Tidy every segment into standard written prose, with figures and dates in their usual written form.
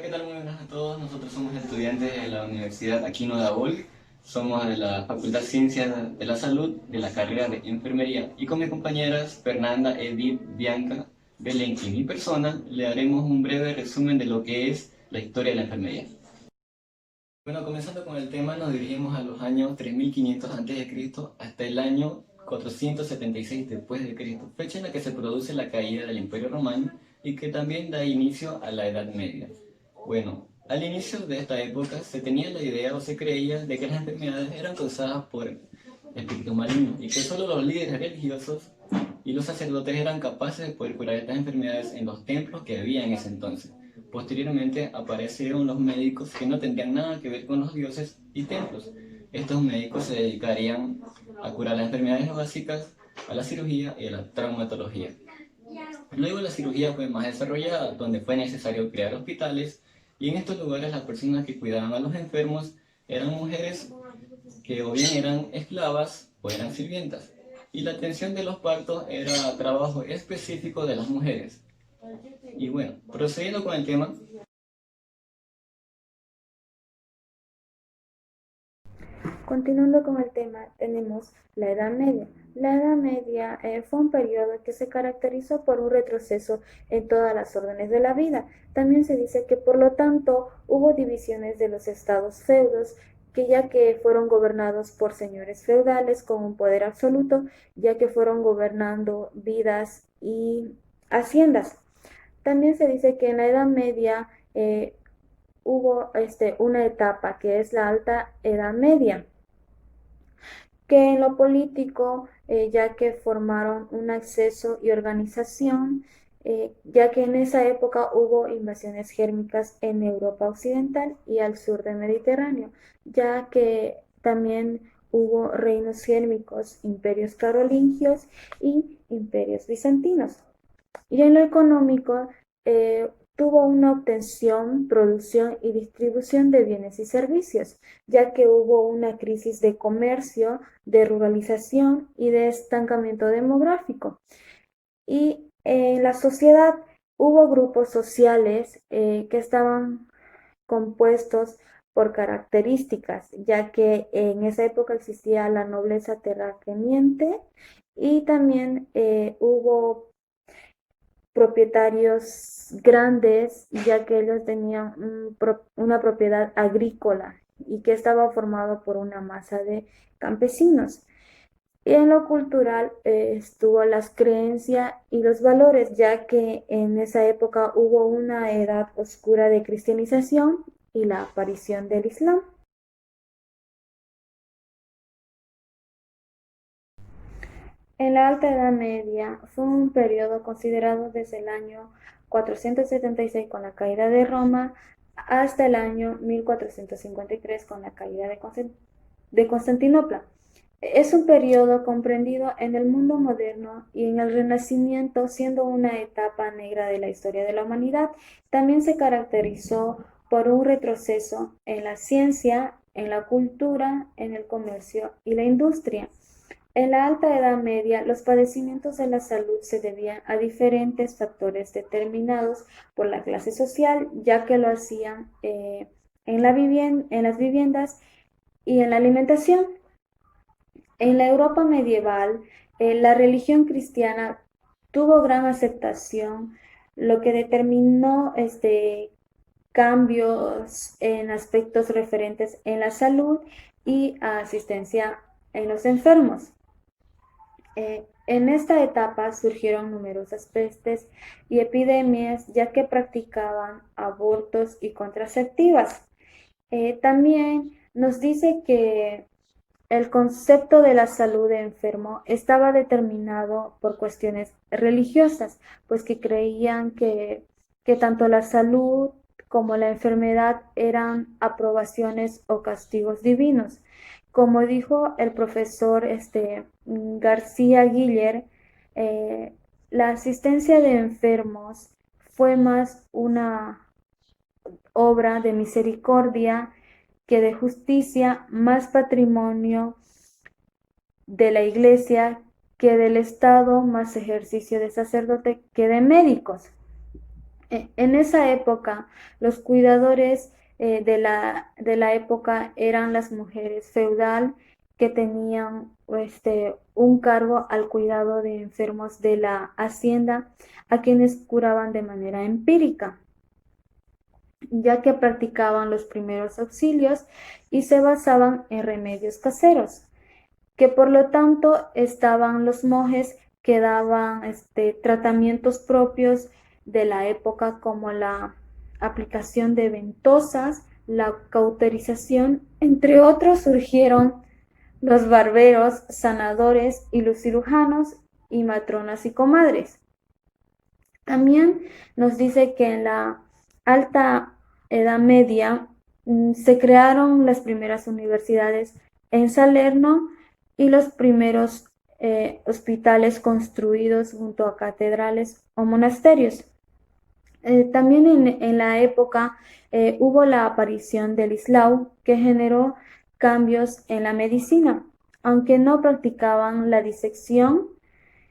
¿qué tal? Muy buenas a todos. Nosotros somos estudiantes de la Universidad Aquino de Abol. Somos de la Facultad de Ciencias de la Salud, de la carrera de Enfermería. Y con mis compañeras Fernanda, Edith, Bianca, Belén y mi persona, le haremos un breve resumen de lo que es la historia de la enfermería. Bueno, comenzando con el tema, nos dirigimos a los años 3500 a.C. hasta el año 476 después de Cristo, fecha en la que se produce la caída del Imperio Romano y que también da inicio a la Edad Media. Bueno, al inicio de esta época se tenía la idea o se creía de que las enfermedades eran causadas por espíritus malignos y que solo los líderes religiosos y los sacerdotes eran capaces de poder curar estas enfermedades en los templos que había en ese entonces. Posteriormente aparecieron los médicos que no tendrían nada que ver con los dioses y templos. Estos médicos se dedicarían a curar las enfermedades básicas, a la cirugía y a la traumatología. Luego la cirugía fue más desarrollada, donde fue necesario crear hospitales, y en estos lugares las personas que cuidaban a los enfermos eran mujeres que o bien eran esclavas o eran sirvientas, y la atención de los partos era trabajo específico de las mujeres. Y bueno, procediendo con el tema. Continuando con el tema, tenemos la Edad Media. La Edad Media fue un periodo que se caracterizó por un retroceso en todas las órdenes de la vida. También se dice que por lo tanto hubo divisiones de los estados feudos, que ya que fueron gobernados por señores feudales con un poder absoluto, ya que fueron gobernando vidas y haciendas. También se dice que en la Edad Media hubo una etapa que es la Alta Edad Media, que en lo político, ya que formaron un acceso y organización, ya que en esa época hubo invasiones gérmicas en Europa Occidental y al sur del Mediterráneo, ya que también hubo reinos gérmicos, imperios carolingios y imperios bizantinos. Y en lo económico, tuvo una obtención, producción y distribución de bienes y servicios, ya que hubo una crisis de comercio, de ruralización y de estancamiento demográfico. Y en la sociedad hubo grupos sociales que estaban compuestos por características, ya que en esa época existía la nobleza terrateniente y también hubo propietarios grandes, ya que ellos tenían una propiedad agrícola y que estaba formado por una masa de campesinos. Y en lo cultural estuvo las creencias y los valores, ya que en esa época hubo una edad oscura de cristianización y la aparición del Islam. En la Alta Edad Media fue un periodo considerado desde el año 476 con la caída de Roma hasta el año 1453 con la caída de Constantinopla. Es un periodo comprendido en el mundo moderno y en el Renacimiento, siendo una etapa negra de la historia de la humanidad. También se caracterizó por un retroceso en la ciencia, en la cultura, en el comercio y la industria. En la Alta Edad Media, los padecimientos de la salud se debían a diferentes factores determinados por la clase social, ya que lo hacían en las viviendas y en la alimentación. En la Europa medieval, la religión cristiana tuvo gran aceptación, lo que determinó cambios en aspectos referentes en la salud y asistencia en los enfermos. En esta etapa surgieron numerosas pestes y epidemias, ya que practicaban abortos y contraceptivas. También nos dice que el concepto de la salud de enfermo estaba determinado por cuestiones religiosas, pues que creían que tanto la salud como la enfermedad eran aprobaciones o castigos divinos. Como dijo el profesor García Guiller, eh, la asistencia de enfermos fue más una obra de misericordia que de justicia, más patrimonio de la iglesia que del Estado, más ejercicio de sacerdote que de médicos. En esa época, los cuidadores de la época eran las mujeres feudal que tenían un cargo al cuidado de enfermos de la hacienda, a quienes curaban de manera empírica, ya que practicaban los primeros auxilios y se basaban en remedios caseros, que por lo tanto estaban los monjes que daban tratamientos propios de la época, como la aplicación de ventosas, la cauterización, entre otros. Surgieron los barberos, sanadores y los cirujanos y matronas y comadres. También nos dice que en la Alta Edad Media se crearon las primeras universidades en Salerno y los primeros hospitales construidos junto a catedrales o monasterios. También en la época hubo la aparición del Islam, que generó cambios en la medicina. Aunque no practicaban la disección,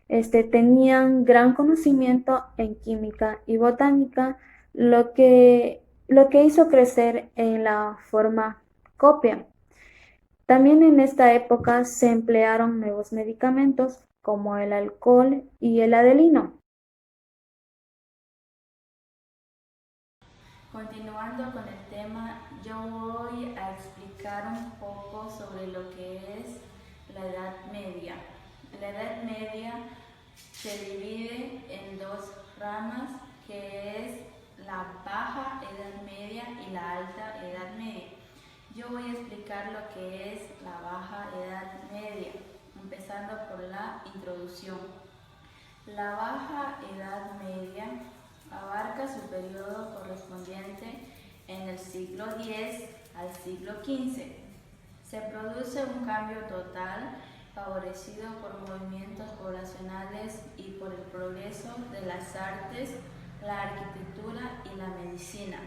tenían gran conocimiento en química y botánica, lo que hizo crecer en la farmacopea. También en esta época se emplearon nuevos medicamentos como el alcohol y el adelino. Continuando con el tema, yo voy a explicar un poco sobre lo que es la Edad Media. La Edad Media se divide en dos ramas, que es la Baja Edad Media y la Alta Edad Media. Yo voy a explicar lo que es la Baja Edad Media, empezando por la introducción. La Baja Edad Media abarca su periodo correspondiente en el siglo X al siglo XV. Se produce un cambio total favorecido por movimientos poblacionales y por el progreso de las artes, la arquitectura y la medicina.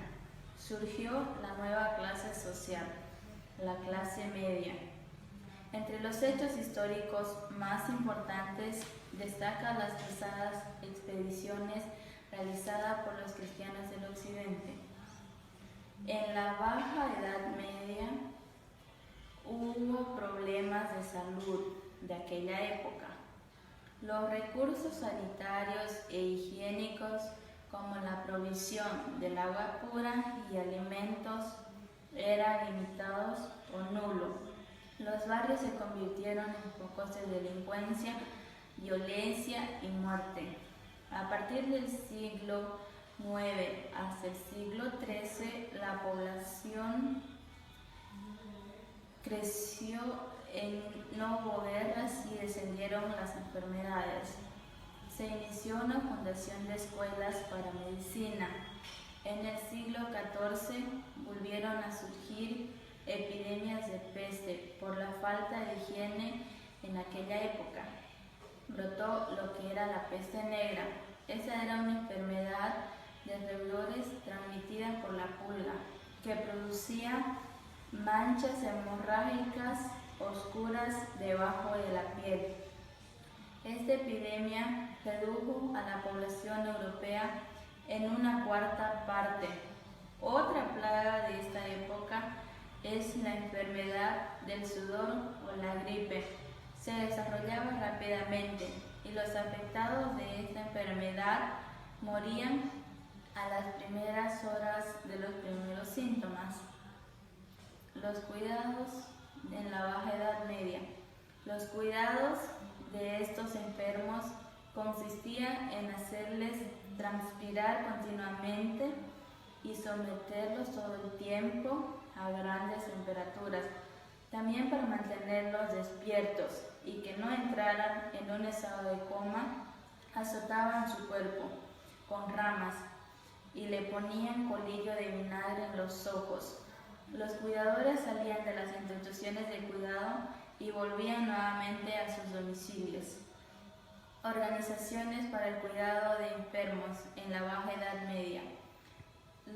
Surgió la nueva clase social, la clase media. Entre los hechos históricos más importantes destacan las pesadas expediciones realizadas por los cristianos del occidente. En la Baja Edad Media hubo problemas de salud de aquella época. Los recursos sanitarios e higiénicos, como la provisión del agua pura y alimentos, eran limitados o nulos. Los barrios se convirtieron en focos de delincuencia, violencia y muerte. A partir del siglo IX hasta el siglo XIII, la población creció, no hubo guerras y descendieron las enfermedades. Se inició una fundación de escuelas para medicina. En el siglo XIV volvieron a surgir epidemias de peste por la falta de higiene en aquella época. Brotó lo que era la peste negra. Esa era una enfermedad de roedores transmitida por la pulga, que producía manchas hemorrágicas oscuras debajo de la piel. Esta epidemia redujo a la población europea en una cuarta parte. Otra plaga de esta época es la enfermedad del sudor o la gripe. Se desarrollaba rápidamente y los afectados de esta enfermedad morían a las primeras horas de los primeros síntomas. Los cuidados en la Baja Edad Media. Los cuidados de estos enfermos consistían en hacerles transpirar continuamente y someterlos todo el tiempo a grandes temperaturas, también para mantenerlos despiertos y que no entraran en un estado de coma. Azotaban su cuerpo con ramas y le ponían colillo de vinagre en los ojos. Los cuidadores salían de las instituciones de cuidado y volvían nuevamente a sus domicilios. Organizaciones para el cuidado de enfermos en la Baja Edad Media.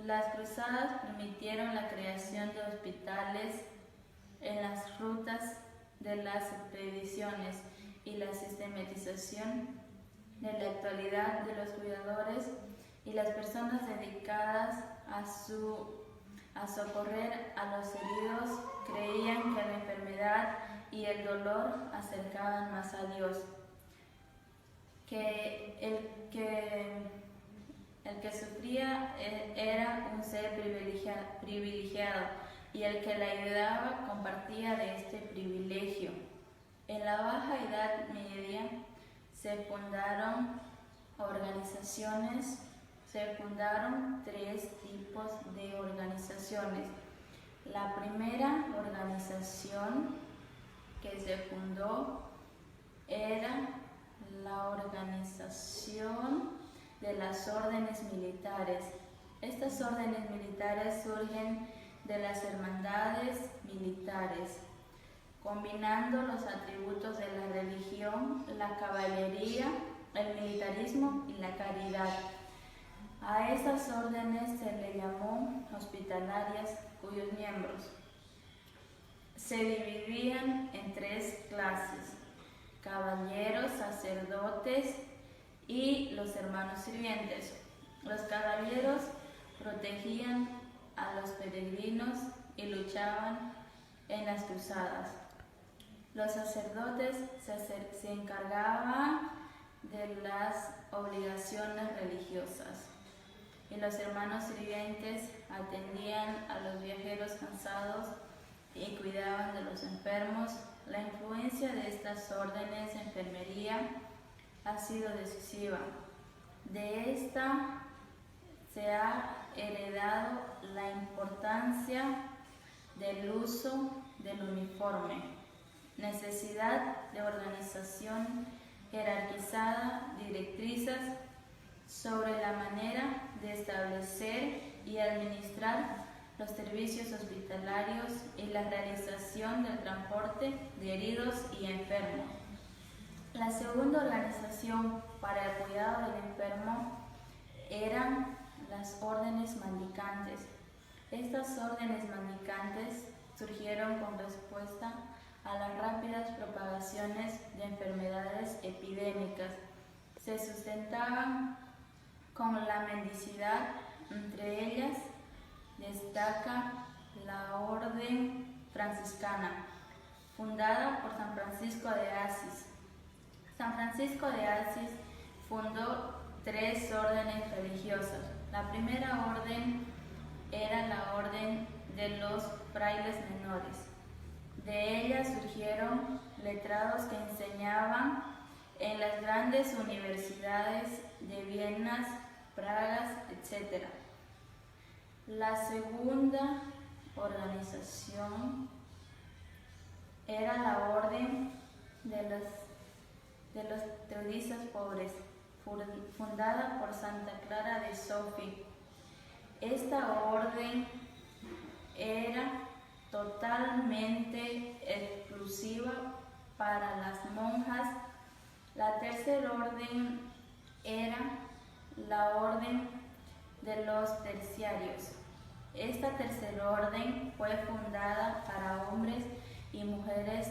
Las cruzadas permitieron la creación de hospitales en las rutas de las expediciones y la sistematización de la actualidad de los cuidadores y las personas dedicadas a socorrer a los heridos creían que la enfermedad y el dolor acercaban más a Dios, que el que sufría era un ser privilegiado y el que le ayudaba compartía de este privilegio. En la Baja Edad Media se fundaron tres tipos de organizaciones. La primera organización que se fundó era la organización de las órdenes militares. Estas órdenes militares surgen de las hermandades militares, combinando los atributos de la religión, la caballería, el militarismo y la caridad. A estas órdenes se le llamó hospitalarias, cuyos miembros se dividían en tres clases: caballeros, sacerdotes y los hermanos sirvientes. Los caballeros protegían a los peregrinos y luchaban en las cruzadas. Los sacerdotes se encargaban de las obligaciones religiosas y los hermanos sirvientes atendían a los viajeros cansados y cuidaban de los enfermos. La influencia de estas órdenes de enfermería ha sido decisiva. De esta se ha heredado la importancia del uso del uniforme, necesidad de organización jerarquizada, directrices sobre la manera de establecer y administrar los servicios hospitalarios y la realización del transporte de heridos y enfermos. La segunda organización para el cuidado del enfermo eran las órdenes mendicantes. Estas órdenes mendicantes surgieron con respuesta a las rápidas propagaciones de enfermedades epidémicas. Se sustentaban con la mendicidad. Entre ellas destaca la Orden Franciscana, fundada por San Francisco de Asís. San Francisco de Asís fundó tres órdenes religiosas. La primera orden era la orden de los frailes menores. De ella surgieron letrados que enseñaban en las grandes universidades de Viena, Praga, etc. La segunda organización era la orden de los teodistas pobres, fundada por Santa Clara de Sofía. Esta orden era totalmente exclusiva para las monjas. La tercera orden era la orden de los terciarios. Esta tercera orden fue fundada para hombres y mujeres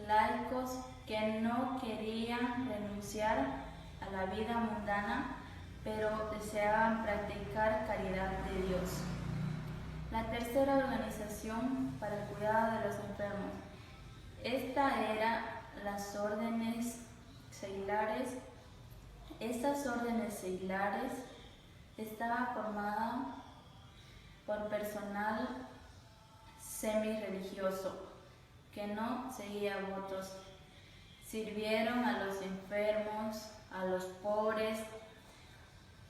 laicos que no querían renunciar a la vida mundana, pero deseaban practicar caridad de Dios. La tercera organización para el cuidado de los enfermos. Esta era las órdenes seglares. Estas órdenes seglares estaba formada por personal semi-religioso que no seguía votos. Sirvieron a los enfermos, a los pobres,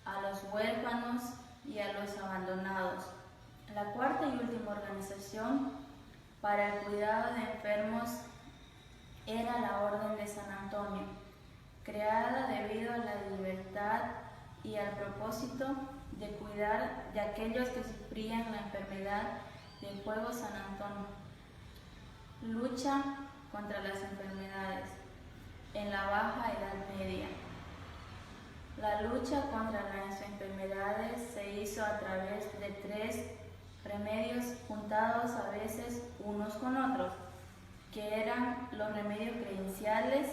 a los huérfanos y a los abandonados. La cuarta y última organización para el cuidado de enfermos era la Orden de San Antonio, creada debido a la libertad y al propósito de cuidar de aquellos que sufrían la enfermedad del fuego San Antonio. Lucha contra las enfermedades en la Baja Edad Media. La lucha contra las enfermedades se hizo a través de tres remedios juntados a veces unos con otros, que eran los remedios creenciales,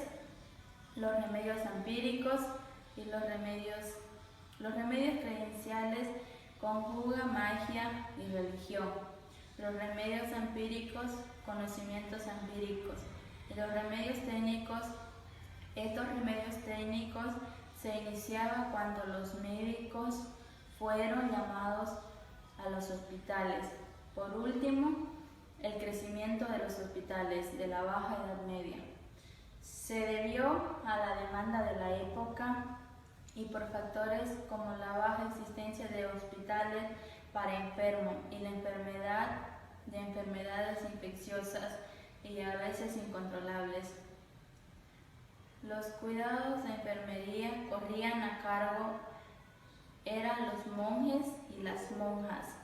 los remedios empíricos y los remedios creenciales conjuga magia y religión, los remedios empíricos, conocimientos empíricos, y los remedios técnicos. Estos remedios técnicos se iniciaban cuando los médicos fueron llamados a los hospitales. Por último, el crecimiento de los hospitales de la Baja Edad Media se debió a la demanda de la época y por factores como la baja existencia de hospitales para enfermos y la de enfermedades infecciosas y a veces incontrolables. Los cuidados de enfermería corrían a cargo eran los monjes y las monjas.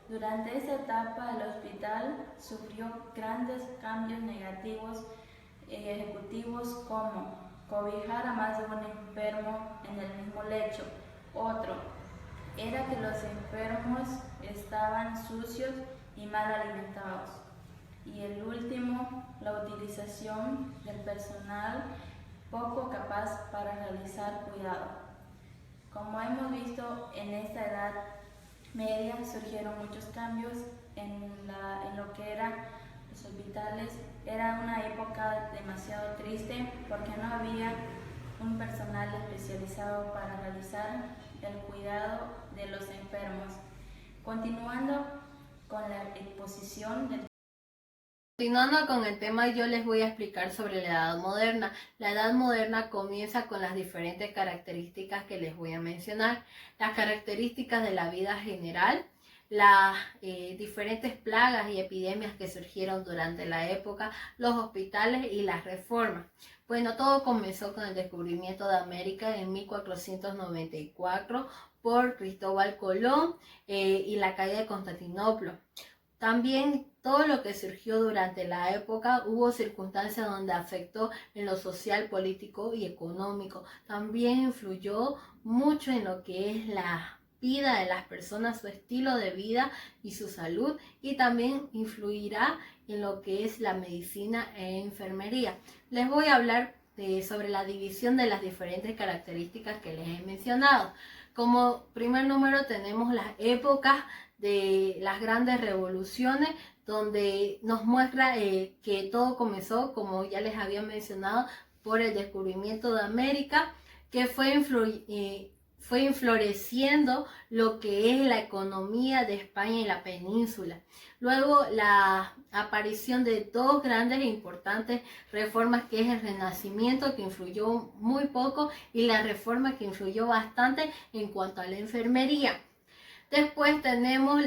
Durante esa etapa el hospital sufrió grandes cambios negativos y ejecutivos como cobijar a más de un enfermo en el mismo lecho. Otro era que los enfermos estaban sucios y mal alimentados. Y el último, la utilización del personal poco capaz para realizar cuidado. Como hemos visto, en esta edad media surgieron muchos cambios en lo que eran los hospitales. Era una época demasiado triste porque no había un personal especializado para realizar el cuidado de los enfermos. Continuando con la exposición del Continuando con el tema, yo les voy a explicar sobre la Edad Moderna. La Edad Moderna comienza con las diferentes características que les voy a mencionar. Las características de la vida general, las diferentes plagas y epidemias que surgieron durante la época, los hospitales y las reformas. Bueno, todo comenzó con el descubrimiento de América en 1494 por Cristóbal Colón y la caída de Constantinopla. También todo lo que surgió durante la época, hubo circunstancias donde afectó en lo social, político y económico. También influyó mucho en lo que es la vida de las personas, su estilo de vida y su salud, y también influirá en lo que es la medicina e enfermería. Les voy a hablar sobre la división de las diferentes características que les he mencionado. Como primer número tenemos las épocas de las grandes revoluciones, donde nos muestra que todo comenzó, como ya les había mencionado, por el descubrimiento de América, que fue infloreciendo lo que es la economía de España y la península. Luego la aparición de dos grandes e importantes reformas, que es el Renacimiento, que influyó muy poco, y la Reforma, que influyó bastante en cuanto a la enfermería. Después tenemos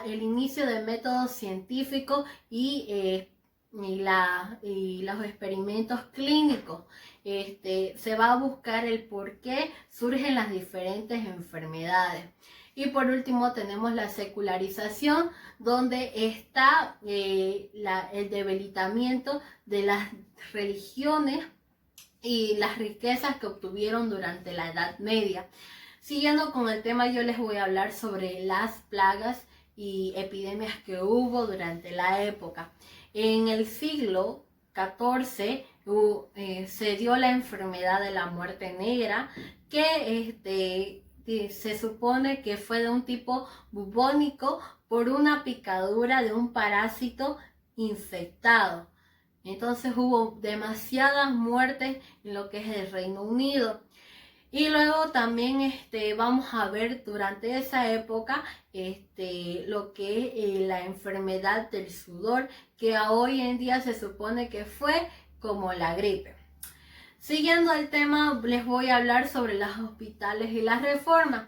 el inicio de métodos científicos y los experimentos clínicos. Se va a buscar el por qué surgen las diferentes enfermedades. Y por último tenemos la secularización, donde está el debilitamiento de las religiones y las riquezas que obtuvieron durante la Edad Media. Siguiendo con el tema, yo les voy a hablar sobre las plagas y epidemias que hubo durante la época. En el siglo XIV se dio la enfermedad de la muerte negra, que se supone que fue de un tipo bubónico por una picadura de un parásito infectado. Entonces hubo demasiadas muertes en lo que es el Reino Unido. Y luego también vamos a ver durante esa época lo que es la enfermedad del sudor, que hoy en día se supone que fue como la gripe. Siguiendo el tema, les voy a hablar sobre los hospitales y las reformas.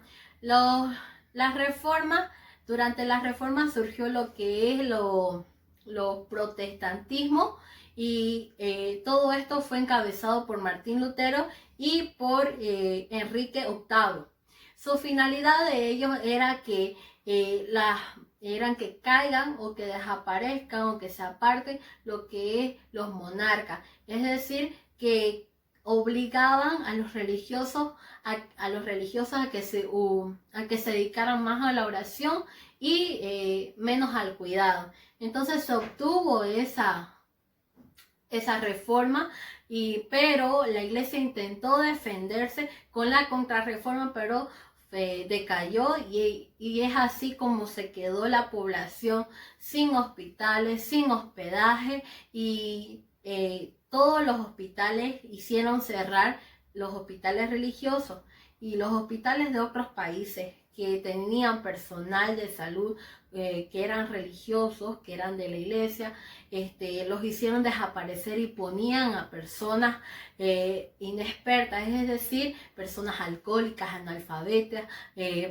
Durante las reformas surgió lo que es los protestantismos, y todo esto fue encabezado por Martín Lutero y por Enrique VIII. Su finalidad de ellos era que caigan o que desaparezcan o que se aparten lo que es los monarcas, es decir, que obligaban a los religiosos a que se dedicaran más a la oración y menos al cuidado. Entonces se obtuvo esa reforma, pero la iglesia intentó defenderse con la contrarreforma, pero decayó y es así como se quedó la población sin hospitales, sin hospedaje y todos los hospitales hicieron cerrar los hospitales religiosos y los hospitales de otros países que tenían personal de salud que eran religiosos, que eran de la iglesia, los hicieron desaparecer y ponían a personas inexpertas, es decir, personas alcohólicas, analfabetas,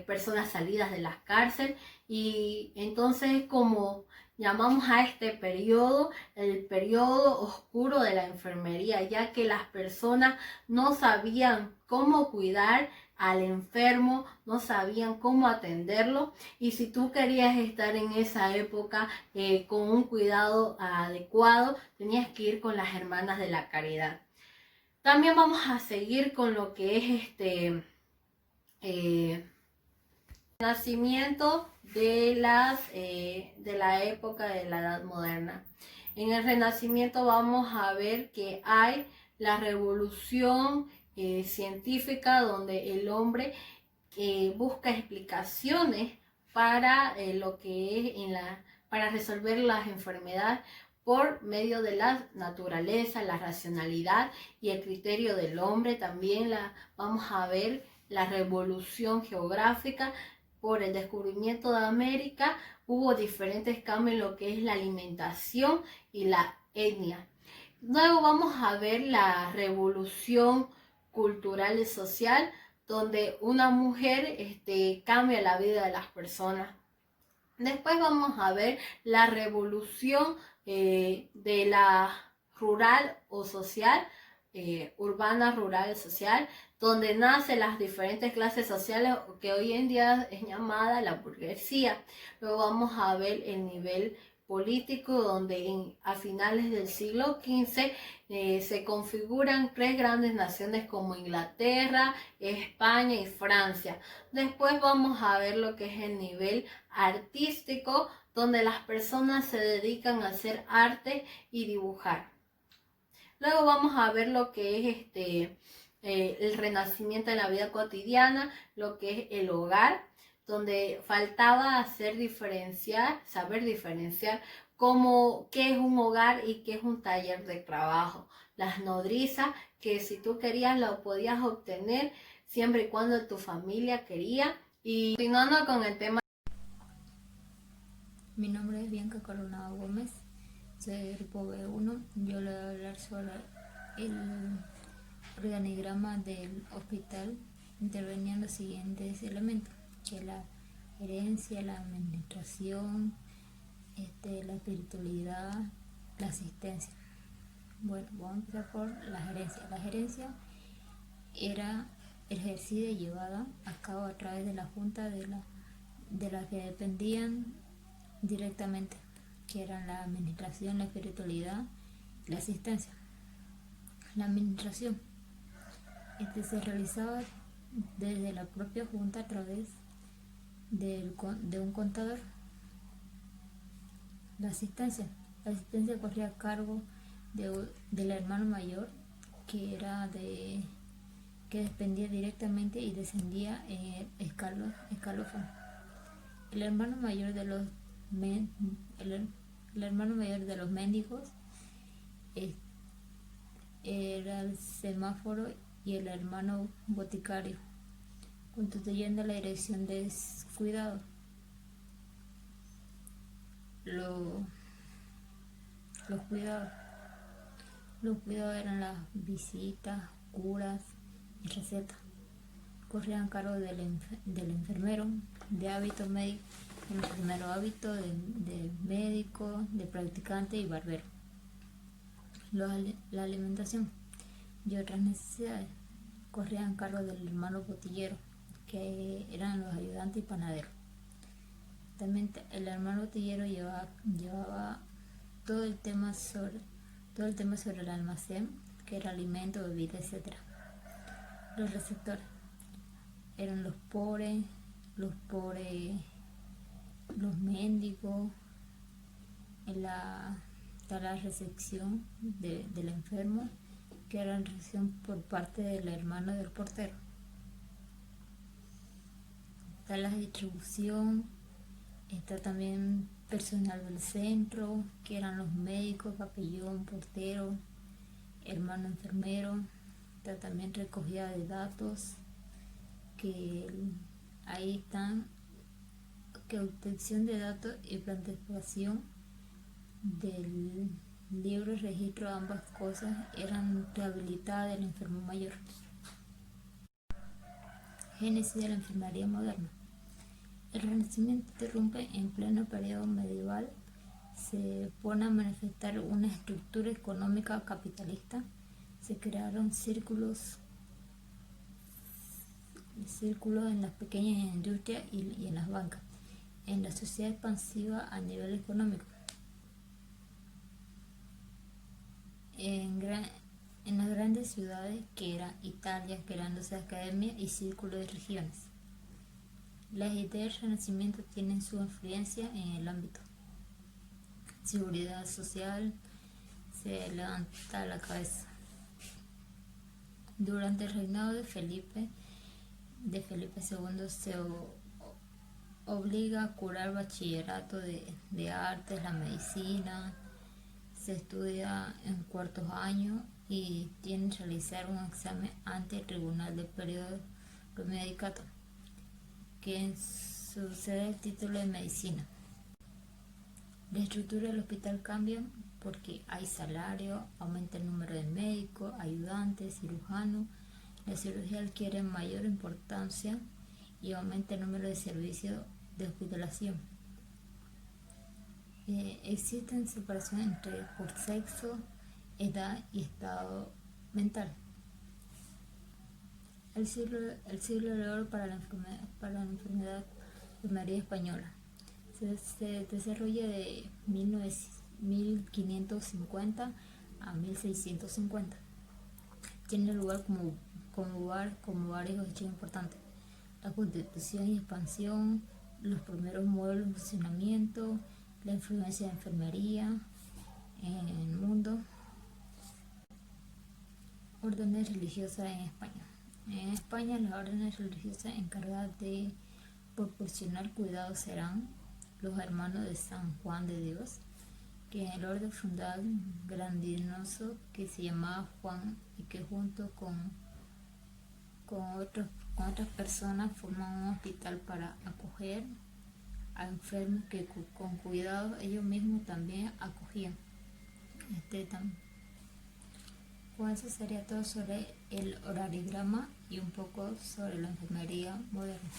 personas salidas de las cárceles y entonces como llamamos a este periodo el periodo oscuro de la enfermería, ya que las personas no sabían cómo cuidar al enfermo, no sabían cómo atenderlo y si tú querías estar en esa época con un cuidado adecuado, tenías que ir con las hermanas de la caridad. También vamos a seguir con lo que es nacimiento de la época de la Edad Moderna. En el Renacimiento vamos a ver que hay la revolución científica donde el hombre busca explicaciones para lo que es para resolver las enfermedades por medio de la naturaleza, la racionalidad y el criterio del hombre. También vamos a ver la revolución geográfica por el descubrimiento de América. Hubo diferentes cambios en lo que es la alimentación y la etnia. Luego vamos a ver la revolución cultural y social, donde una mujer cambia la vida de las personas. Después vamos a ver la revolución de la rural o social, urbana, rural y social, donde nacen las diferentes clases sociales que hoy en día es llamada la burguesía. Luego vamos a ver el nivel político, donde a finales del siglo XV se configuran tres grandes naciones como Inglaterra, España y Francia. Después vamos a ver lo que es el nivel artístico, donde las personas se dedican a hacer arte y dibujar. Luego vamos a ver lo que es el renacimiento en la vida cotidiana, lo que es el hogar, donde faltaba saber diferenciar qué es un hogar y qué es un taller de trabajo. Las nodrizas, que si tú querías lo podías obtener siempre y cuando tu familia quería. Y continuando con el tema. Mi nombre es Bianca Coronado Gómez, soy del grupo B1. Yo le voy a hablar sobre el organigrama del hospital. Intervenían los siguientes elementos, que la herencia, la administración, la espiritualidad, la asistencia. Bueno, vamos a empezar por la gerencia. La gerencia era ejercida y llevada a cabo a través de la junta de la que dependían directamente, que eran la administración, la espiritualidad y la asistencia. La administración se realizaba desde la propia junta a través de un contador. La asistencia corría a cargo del hermano mayor, que dependía directamente y descendía en escalón. El hermano mayor de los médicos era el semáforo y el hermano boticario, constituyendo la dirección de cuidado. Los cuidados eran las visitas, curas y recetas. Corrían a cargo del enfermero, de hábito médico, enfermero hábito, de médico, de practicante y barbero. La alimentación y otras necesidades corrían a cargo del hermano botillero, que eran los ayudantes y panaderos. También el hermano botillero llevaba todo el tema sobre el almacén, que era alimento, bebida, etc. Los receptores eran los pobres, los mendigos. Está la recepción del enfermo, que era la recepción por parte del hermano del portero. está la distribución, está también personal del centro, que eran los médicos, papellón, portero, hermano enfermero. Está también recogida de datos, que ahí están, que obtención de datos y planificación del libro y registro de ambas cosas eran rehabilitadas del enfermo mayor. Génesis de la enfermería moderna. El Renacimiento interrumpe en pleno periodo medieval, se pone a manifestar una estructura económica capitalista, se crearon círculos en las pequeñas industrias y en las bancas, en la sociedad expansiva a nivel económico. En las grandes ciudades, que eran Italia, creándose academias y círculos de regiones. Las ideas del Renacimiento tienen su influencia en el ámbito seguridad social, se levanta la cabeza. Durante el reinado de Felipe II se obliga a curar bachillerato de artes, la medicina, se estudia en cuartos años y tienen que realizar un examen ante el Tribunal del Periodo Medicato, que sucede el título de medicina. La estructura del hospital cambia porque hay salario, aumenta el número de médicos, ayudantes, cirujanos, la cirugía adquiere mayor importancia y aumenta el número de servicios de hospitalización. Existen separaciones por sexo, edad y estado mental. El siglo de oro para la enfermería española se desarrolla de 1550 a 1650. Tiene lugar como varios hechos importantes: la constitución y expansión, los primeros modelos de funcionamiento, la influencia de enfermería en el mundo. Órdenes religiosas en España. En España, las órdenes religiosas encargadas de proporcionar cuidado serán los hermanos de San Juan de Dios, que en el orden fundado grandinoso que se llamaba Juan y que junto con otras personas forman un hospital para acoger a enfermos que con cuidado ellos mismos también acogían. Con eso sería todo sobre el horarigrama y un poco sobre la enfermería moderna.